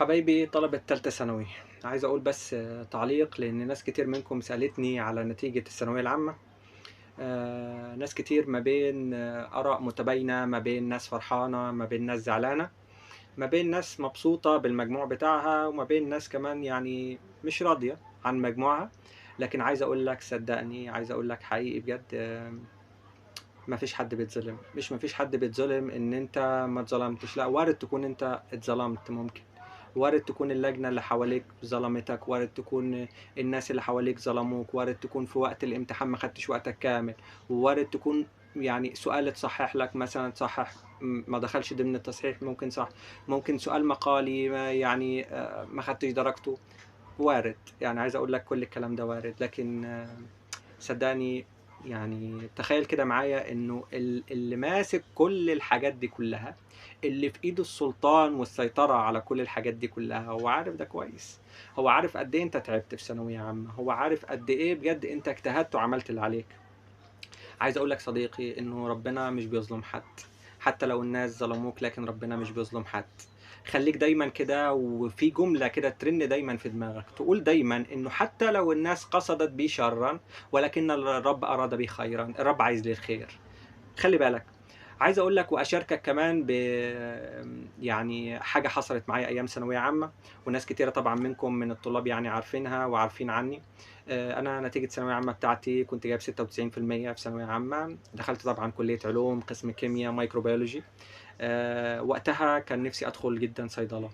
حبايبي طلبة تالتة ثانوي، عايز أقول بس تعليق لأن ناس كتير منكم سألتني على نتيجة الثانوية العامة. ناس كتير ما بين آراء متباينة، ما بين ناس فرحانة، ما بين ناس زعلانة، ما بين ناس مبسوطة بالمجموع بتاعها، وما بين ناس كمان يعني مش راضية عن مجموعها. لكن عايز أقول لك صدقني، عايز أقول لك حقيقي بجد، ما فيش حد بيتظلم، مش ما فيش حد بيتظلم إن أنت ما اتظلمتش، لأ وارد تكون أنت اتظلمت ممكن. وارد تكون اللجنة اللي حواليك ظلمتك، وارد تكون الناس اللي حواليك ظلموك، وارد تكون في وقت الامتحان ما خدتش وقتك كامل، ووارد تكون يعني سؤال اتصحح لك مثلًا اتصحح ما دخلش ضمن التصحيح ممكن صح، ممكن سؤال مقالي ما يعني ما خدتش درجته، وارد، يعني عايز أقول لك كل الكلام ده وارد، لكن صدّقني يعني تخيّل كده معايا إنه اللي ماسك كل الحاجات دي كلّها، اللي في إيده السلطان والسيطرة على كل الحاجات دي كلّها، هو عارف ده كويس، هو عارف قد إيه أنت تعبت في ثانوية عامة، هو عارف قد إيه بجد أنت اجتهدت وعملت اللي عليك. عايز أقول لك صديقي إنه ربنا مش بيظلم حد، حتى لو الناس ظلموك لكن ربنا مش بيظلم حد. خلّيك دايمًا كده وفي جملة كده ترن دايمًا في دماغك، تقول دايمًا إنه حتى لو الناس قصدت بي شرًا ولكن الرب أراد بي خيرًا، الرب عايز لي الخير. خلّي بالك، عايز أقول لك وأشاركك كمان يعني حاجة حصلت معايا أيام ثانوية عامة، وناس كتيرة طبعًا منكم من الطلاب يعني عارفينها وعارفين عني. أنا نتيجة الثانوية العامة بتاعتي كنت جايب 96% في ثانوية عامة، دخلت طبعًا كلية علوم قسم كيميا microbiology. وقتها كان نفسي أدخل جدًا صيدلة.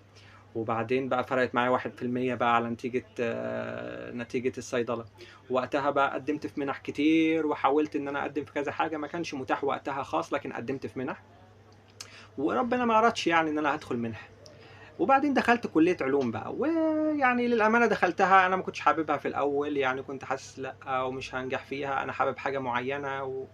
وبعدين بقى فرقت معايا 1% بقى على نتيجة الصيدلة، وقتها بقى قدّمت في مِنَح كتير، وحاولت إن أنا أقدّم في كذا حاجة، ما كانش متاح وقتها خاص، لكن قدّمت في مِنَح، وربنا ما أرادش يعني إن أنا هادخل مِنَح، وبعدين دخلت كلية علوم بقى، ويعني للأمانة دخلتها أنا ما كنتش حاببها في الأول، يعني كنت حاسس لأ ومش هانجح فيها، أنا حابب حاجة معيّنة و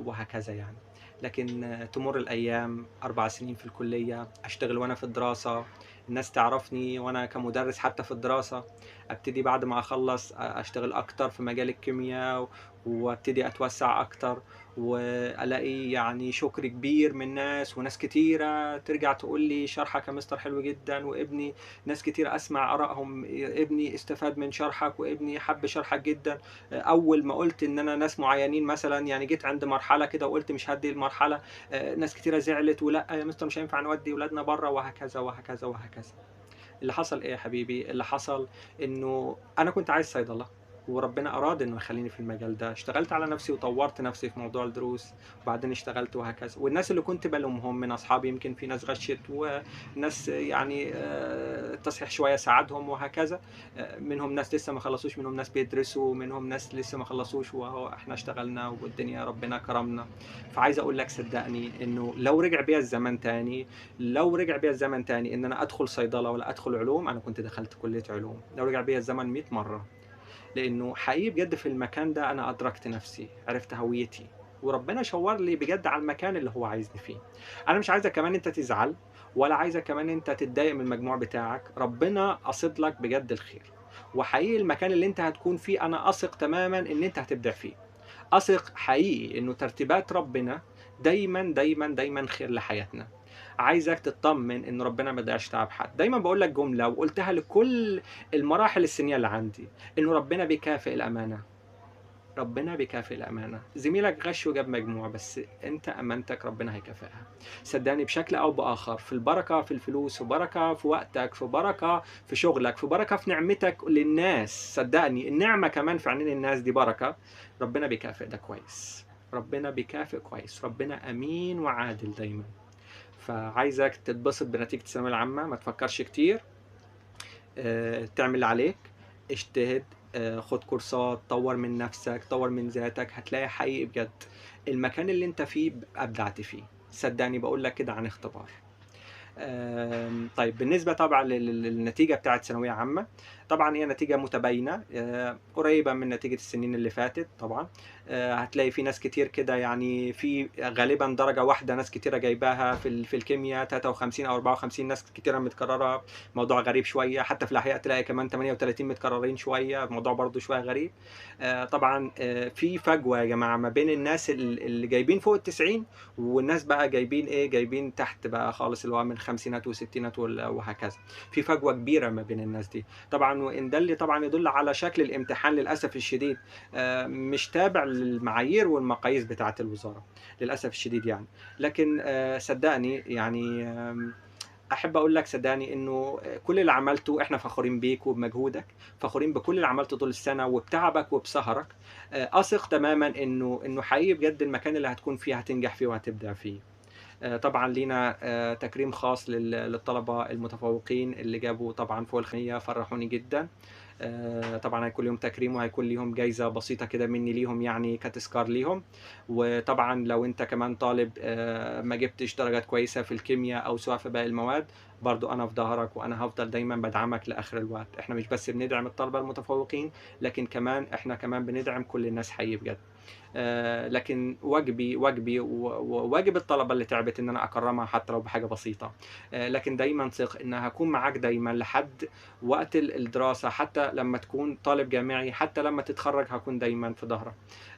وهكذا يعني. لكن تمُر الأيام، 4 سنين في الكلية، أشتغل وأنا في الدراسة، الناس تعرفني وأنا كمُدرس حتى في الدراسة، أبتدي بعد ما أخلّص أشتغل أكتر في مجال الكيميا، وأبتدي أتوسّع أكتر، وألاقي يعني شُكر كبير من ناس كتيرة ترجع تقول لي شرحك يا مستر حلو جدًا، ناس كتيرة أسمع آرائهم ابني استفاد من شرحك، وابني حَب شرحك جدًا. أول ما قُلت إن أنا ناس معيّنين مثلًا يعني جيت عند مرحلة كده وقُلت مش هادّي المرحلة، ناس كتيرة زعلت ولأ يا مستر مش هينفع نودّي ولادنا برّه وهكذا، وهكذا، وهكذا. اللي حصل إيه يا حبيبي، اللي حصل إنه أنا كنت عايز صيدلة، وربنا أراد إنه يخلّيني في المجال ده، اشتغلت على نفسي وطوّرت نفسي في موضوع الدروس، وبعدين اشتغلت وهكذا، والناس اللي كنت بالومهم من أصحابي يمكن في ناس غشِّت وناس يعني التصحيح شوية ساعدهم وهكذا، منهم ناس لسه ما خلّصوش، منهم ناس بيدرسوا، منهم ناس لسه ما خلّصوش وأهو إحنا اشتغلنا والدنيا ربنا كرمنا. فعايز أقول لك صدّقني إنه لو رجع بيّا الزمن تاني إن أنا أدخل صيدلة والّا أدخل علوم، أنا كنت دخلت كلية علوم، لو رجع بيّا الزمن 100 مرّة، لإنه حقيقي بجد في المكان ده أنا أدركت نفسي، عرفت هويتي، وربنا شاور لي بجد على المكان اللي هو عايزني فيه. أنا مش عايزك كمان أنت تزعل، ولا عايزك كمان أنت تتضايق من المجموع بتاعك، ربنا قاصد لك بجد الخير، وحقيقي المكان اللي أنت هتكون فيه أنا أثق تمامًا إن أنت هتبدع فيه. أثق حقيقي إنه ترتيبات ربنا دايمًا، دايمًا، دايمًا خير لحياتنا. عايزك تتطمن إن ربنا ما ضيّعش تعب حد. دايمًا باقول لك جملة وقُلتها لكل المراحل السنية اللي عندي، إنه ربنا بيكافئ الأمانة، ربنا بيكافئ الأمانة. زميلك غش وجاب مجموع، بس أنت أمانتك ربنا هيكافئها. صدّقني بشكل أو بآخر، في البركة في الفلوس، في بركة في وقتك، في بركة في شغلك، في بركة في نعمتك للناس. صدّقني النعمة كمان في عينين الناس دي بركة، ربنا بيكافئ ده كويس. ربنا بيكافئ كويس، ربنا أمين وعادل دايمًا. فعايزك تتبسط بنتيجة الثانوية العامة، ما تفكّرش كتير، تعمل اللي عليك، اجتهد، خُد كورسات، طوّر من نَفْسك، طوّر من ذاتك، هتلاقي حقيقي بجد المكان اللي أنت فيه أبدعت فيه، صدّقني باقول لك كده عن اختبار. طيب بالنسبة طبعًا للنتيجة بتاعة ثانوية عامة، طبعًا هي نتيجة متباينة، قريبة من نتيجة السنين اللي فاتت طبعًا. هتلاقي في ناس كتير كده، يعني في غالبًا درجة واحدة ناس كتيرة جايباها في الكيميا 53 أو 54، ناس كتيرة متكررة، موضوع غريب شوية. حتى في الأحياء تلاقي كمان 38 متكررين شوية، الموضوع برضه شوية غريب. طبعًا في فجوة يا جماعة ما بين الناس اللي جايبين فوق ال90، والناس بقى جايبين إيه، جايبين تحت بقى خالص، اللي هو من خمسينات وستينات وهكذا. في فجوة كبيرة ما بين الناس دي. طبعًا وإن ده اللي طبعًا يدل على شكل الامتحان للأسف الشديد، مش تابع للمعايير والمقاييس بتاعة الوزارة، للأسف الشديد يعني. لكن صدّقني يعني، أحب أقول لك صدّقني إنه كل اللي عملته إحنا فخورين بيك وبمجهودك، فخورين بكل اللي عملته طول السنة وبتعبك وبسهرك. أثق تمامًا إنه حقيقي بجد المكان اللي هتكون فيه هتنجح فيه وهتبدع فيه. طبعًا لينا تكريم خاص للطلبة المتفوقين اللي جابوا طبعًا فوق ال100، فرحوني جدًا. طبعًا هيكون ليهم تكريم وهيكون ليهم جايزة بسيطة كده مني ليهم، يعني كتذكار ليهم. وطبعًا لو أنت كمان طالب ما جبتش درجات كويسة في الكيميا أو سواء في باقي المواد، برضه أنا في ضهرك وأنا هافضل دايمًا بادعمك لآخر الوقت. إحنا مش بس بندعم الطلبة المتفوقين، لكن كمان إحنا كمان بندعم كل الناس حقيقي بجد. لكن واجبي وواجب الطلبة اللي تعبت إن أنا أكرّمها حتى لو بحاجة بسيطة. لكن دايمًا ثق إن هاكون معاك دايمًا لحد وقت الدراسة، حتى لمّا تكون طالب جامعي، حتى لمّا تتخرّج هاكون دايمًا في ضهرك.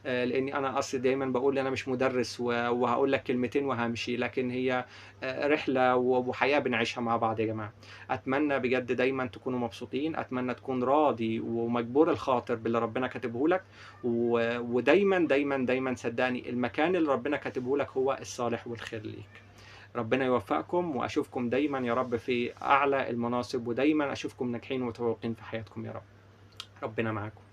لإني أنا أصلي دايمًا باقول أنا مش مُدرِّس وهاقول لك كلمتين وهامشي، لكن هي رحلة وحياة بنعيشها مع بعض يا جماعة. أتمنى بجد دايمًا تكونوا مبسوطين، أتمنى تكون راضي ومجبور الخاطر باللي ربنا كاتبه لك. ودايمًا، دايمًا، دايمًا صدّقني المكان اللي ربنا كاتبه لك هو الصالح والخير ليك. ربنا يوفقكم وأشوفكم دايمًا يا رب في أعلى المناصب، ودايمًا أشوفكم ناجحين ومتفوقين في حياتكم يا رب. ربنا معاكم.